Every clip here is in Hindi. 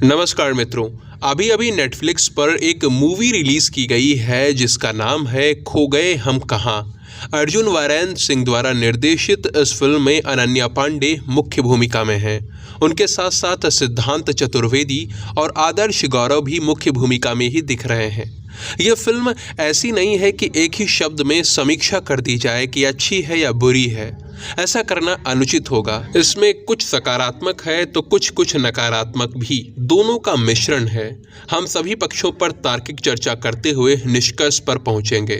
नमस्कार मित्रों। अभी अभी नेटफ्लिक्स पर एक मूवी रिलीज की गई है जिसका नाम है खो गए हम कहाँ। अर्जुन वारैन सिंह द्वारा निर्देशित इस फिल्म में अनन्या पांडे मुख्य भूमिका में हैं। उनके साथ साथ सिद्धांत चतुर्वेदी और आदर्श गौरव भी मुख्य भूमिका में ही दिख रहे हैं। यह फिल्म ऐसी नहीं है कि एक ही शब्द में समीक्षा कर दी जाए कि अच्छी है या बुरी है। ऐसा करना अनुचित होगा। इसमें कुछ सकारात्मक है तो कुछ नकारात्मक भी, दोनों का मिश्रण है। हम सभी पक्षों पर तार्किक चर्चा करते हुए निष्कर्ष पर पहुंचेंगे,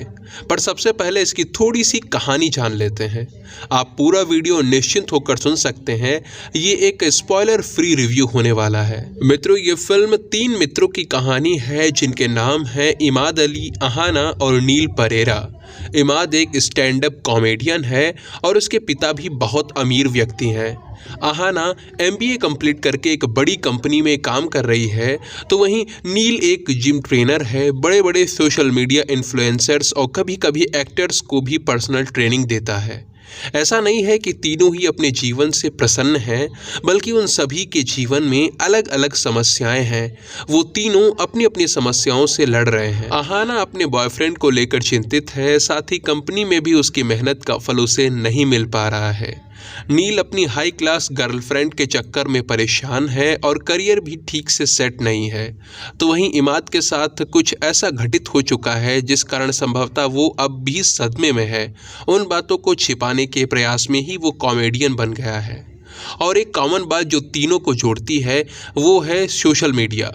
पर सबसे पहले इसकी थोड़ी सी कहानी जान लेते हैं। आप पूरा वीडियो निश्चिंत होकर सुन सकते हैं। ये एक स्पॉइलर फ्री रिव्यू होने वाला है। मित्रों, ये फिल्म 3 मित्रों की कहानी है जिनके नाम हैं इमाद अली, अहाना और नील परेरा। इमाद एक स्टैंड अप कॉमेडियन है और उसके पिता भी बहुत अमीर व्यक्ति हैं। अहाना MBA कंप्लीट करके एक बड़ी कंपनी में काम कर रही है, तो वहीं नील एक जिम ट्रेनर है। बड़े बड़े सोशल मीडिया इन्फ्लुएंसर्स और कभी कभी एक्टर्स को भी पर्सनल ट्रेनिंग देता है। ऐसा नहीं है कि तीनों ही अपने जीवन से प्रसन्न हैं, बल्कि उन सभी के जीवन में अलग अलग समस्याएं हैं। वो तीनों अपनी अपनी समस्याओं से लड़ रहे हैं। अहाना अपने बॉयफ्रेंड को लेकर चिंतित है, साथ ही कंपनी में भी उसकी मेहनत का फल उसे नहीं मिल पा रहा है। नील अपनी हाई क्लास गर्लफ्रेंड के चक्कर में परेशान है और करियर भी ठीक से सेट नहीं है। तो वहीं इमाद के साथ कुछ ऐसा घटित हो चुका है जिस कारण संभवतः वो अब भी सदमे में है। उन बातों को छिपाने के प्रयास में ही वो कॉमेडियन बन गया है। और एक कॉमन बात जो तीनों को जोड़ती है वो है सोशल मीडिया।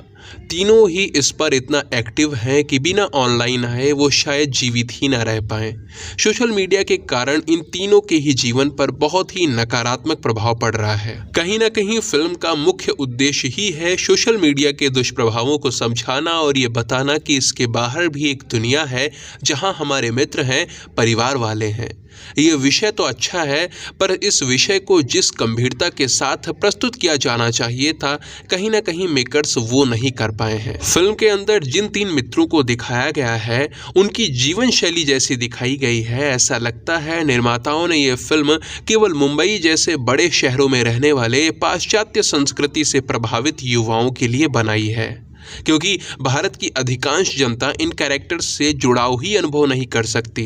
तीनों ही इस पर इतना एक्टिव हैं कि बिना ऑनलाइन आए वो शायद जीवित ही ना रह पाएं। सोशल मीडिया के कारण इन तीनों के ही जीवन पर बहुत ही नकारात्मक प्रभाव पड़ रहा है। कहीं ना कहीं फिल्म का मुख्य उद्देश्य ही है सोशल मीडिया के दुष्प्रभावों को समझाना और ये बताना कि इसके बाहर भी एक दुनिया है जहां हमारे मित्र हैं, परिवार वाले हैं। ये विषय तो अच्छा है, पर इस विषय को जिस गंभीरता के साथ प्रस्तुत किया जाना चाहिए था, कहीं ना कहीं मेकर्स वो नहीं कर पाए हैं। फिल्म के अंदर जिन 3 मित्रों को दिखाया गया है उनकी जीवन शैली जैसी दिखाई गई है। ऐसा लगता है निर्माताओं ने यह फिल्म केवल मुंबई जैसे बड़े शहरों में रहने वाले पाश्चात्य संस्कृति से प्रभावित युवाओं के लिए बनाई है, क्योंकि भारत की अधिकांश जनता इन कैरेक्टर्स से जुड़ाव ही अनुभव नहीं कर सकती।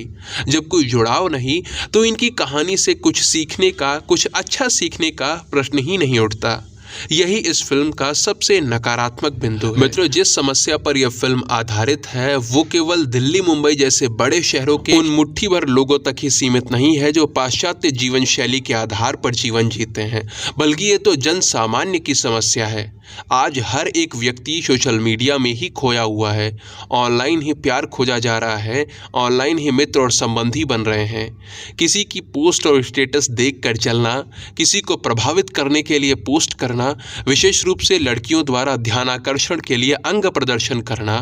जब कोई जुड़ाव नहीं तो इनकी कहानी से कुछ सीखने का, कुछ अच्छा सीखने का प्रश्न ही नहीं उठता। यही इस फिल्म का सबसे नकारात्मक बिंदु है। मित्रों, जिस समस्या पर यह फिल्म आधारित है वो केवल दिल्ली, मुंबई जैसे बड़े शहरों के उन मुट्ठी भर लोगों तक ही सीमित नहीं है जो पाश्चात्य जीवन शैली के आधार पर जीवन जीते हैं, बल्कि ये तो जन सामान्य की समस्या है। आज हर एक व्यक्ति सोशल मीडिया में ही खोया हुआ है। ऑनलाइन ही प्यार खोजा जा रहा है, ऑनलाइन ही मित्र और संबंधी बन रहे हैं। किसी की पोस्ट और स्टेटस देखकर चलना, किसी को प्रभावित करने के लिए पोस्ट करना, विशेष रूप से लड़कियों द्वारा ध्यानाकर्षण के लिए अंग प्रदर्शन करना,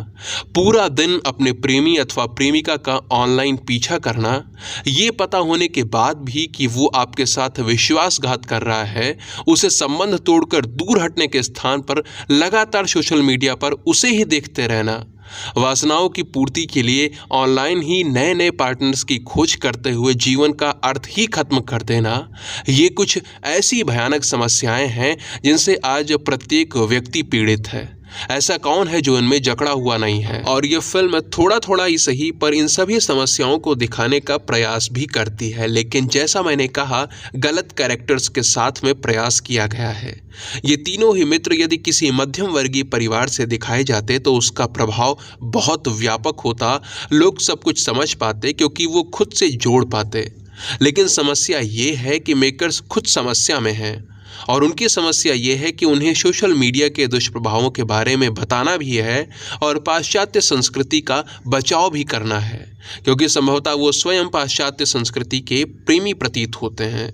पूरा दिन अपने प्रेमी अथवा प्रेमिका का ऑनलाइन पीछा करना, ये पता होने के बाद भी कि वो आपके साथ विश्वासघात कर रहा है, उसे संबंध तोड़कर दूर हटने के स्थान पर लगातार सोशल मीडिया पर उसे ही देखते रहना, वासनाओं की पूर्ति के लिए ऑनलाइन ही नए नए पार्टनर्स की खोज करते हुए जीवन का अर्थ ही खत्म कर देना, ये कुछ ऐसी भयानक समस्याएं हैं जिनसे आज प्रत्येक व्यक्ति पीड़ित है। ऐसा कौन है जो इनमें जकड़ा हुआ नहीं है? और ये फिल्म थोड़ा थोड़ा ही सही पर इन सभी समस्याओं को दिखाने का प्रयास भी करती है, लेकिन जैसा मैंने कहा, गलत कैरेक्टर्स के साथ में प्रयास किया गया है। ये तीनों ही मित्र यदि किसी मध्यम वर्गीय परिवार से दिखाए जाते तो उसका प्रभाव बहुत व्यापक होता। लोग सब कुछ समझ पाते क्योंकि वो खुद से जोड़ पाते। लेकिन समस्या ये है कि मेकर्स खुद समस्या में हैं और उनकी समस्या ये है कि उन्हें सोशल मीडिया के दुष्प्रभावों के बारे में बताना भी है और पाश्चात्य संस्कृति का बचाव भी करना है, क्योंकि संभवतः वो स्वयं पाश्चात्य संस्कृति के प्रेमी प्रतीत होते हैं।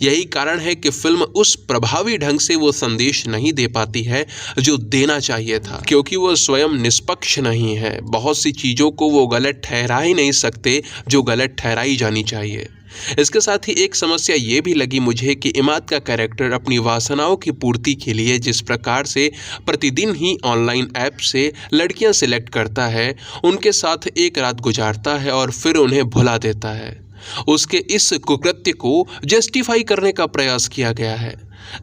यही कारण है कि फिल्म उस प्रभावी ढंग से वो संदेश नहीं दे पाती है जो देना चाहिए था, क्योंकि वो स्वयं निष्पक्ष नहीं है। बहुत सी चीज़ों को वो गलत ठहरा ही नहीं सकते जो गलत ठहराई जानी चाहिए। इसके साथ ही एक समस्या ये भी लगी मुझे कि इमाद का कैरेक्टर अपनी वासनाओं की पूर्ति के लिए जिस प्रकार से प्रतिदिन ही ऑनलाइन ऐप से लड़कियां सिलेक्ट करता है, उनके साथ एक रात गुजारता है और फिर उन्हें भुला देता है, उसके इस कुकृत्य को जस्टिफाई करने का प्रयास किया गया है।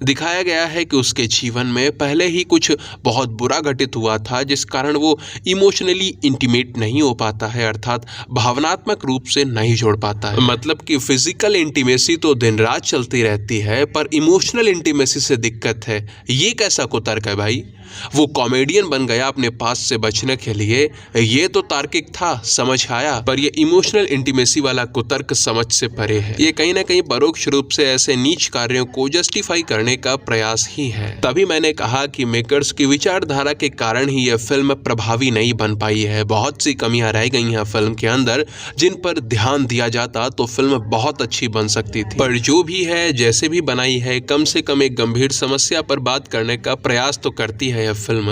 दिखाया गया है कि उसके जीवन में पहले ही कुछ बहुत बुरा घटित हुआ था, जिस कारण वो इमोशनली इंटीमेट नहीं हो पाता है, अर्थात भावनात्मक रूप से नहीं जोड़ पाता है। मतलब कि फिजिकल इंटीमेसी तो दिन रात चलती रहती है, पर इमोशनल इंटीमेसी से दिक्कत है। ये कैसा कुतर्क है भाई? वो कॉमेडियन बन गया अपने पास से बचने के लिए, ये तो तार्किक था, समझ आया, पर ये इमोशनल इंटीमेसी वाला कुतर्क समझ से परे है। ये कहीं ना कहीं परोक्ष रूप से ऐसे नीच कार्यों को जस्टिफाई करने का प्रयास ही है। तभी मैंने कहा कि मेकर्स की विचारधारा के कारण ही यह फिल्म प्रभावी नहीं बन पाई है। बहुत सी कमियां रह गई हैं फिल्म के अंदर, जिन पर ध्यान दिया जाता तो फिल्म बहुत अच्छी बन सकती थी। पर जो भी है, जैसे भी बनाई है, कम से कम एक गंभीर समस्या पर बात करने का प्रयास तो करती है यह फिल्म।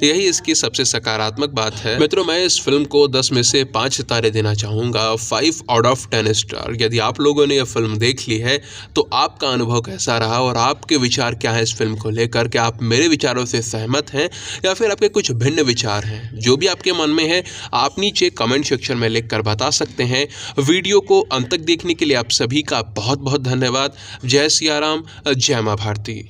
यही इसकी सबसे सकारात्मक बात है। मित्रों, मैं इस फिल्म को 10 में से 5 सितारे देना चाहूँगा, 5 आउट ऑफ 10 स्टार। यदि आप लोगों ने यह फिल्म देख ली है तो आपका अनुभव कैसा रहा और आपके विचार क्या है इस फिल्म को लेकर? क्या आप मेरे विचारों से सहमत हैं या फिर आपके कुछ भिन्न विचार हैं? जो भी आपके मन में है आप नीचे कमेंट सेक्शन में लिख कर बता सकते हैं। वीडियो को अंत तक देखने के लिए आप सभी का बहुत बहुत धन्यवाद। जय सिया राम, जय मां भारती।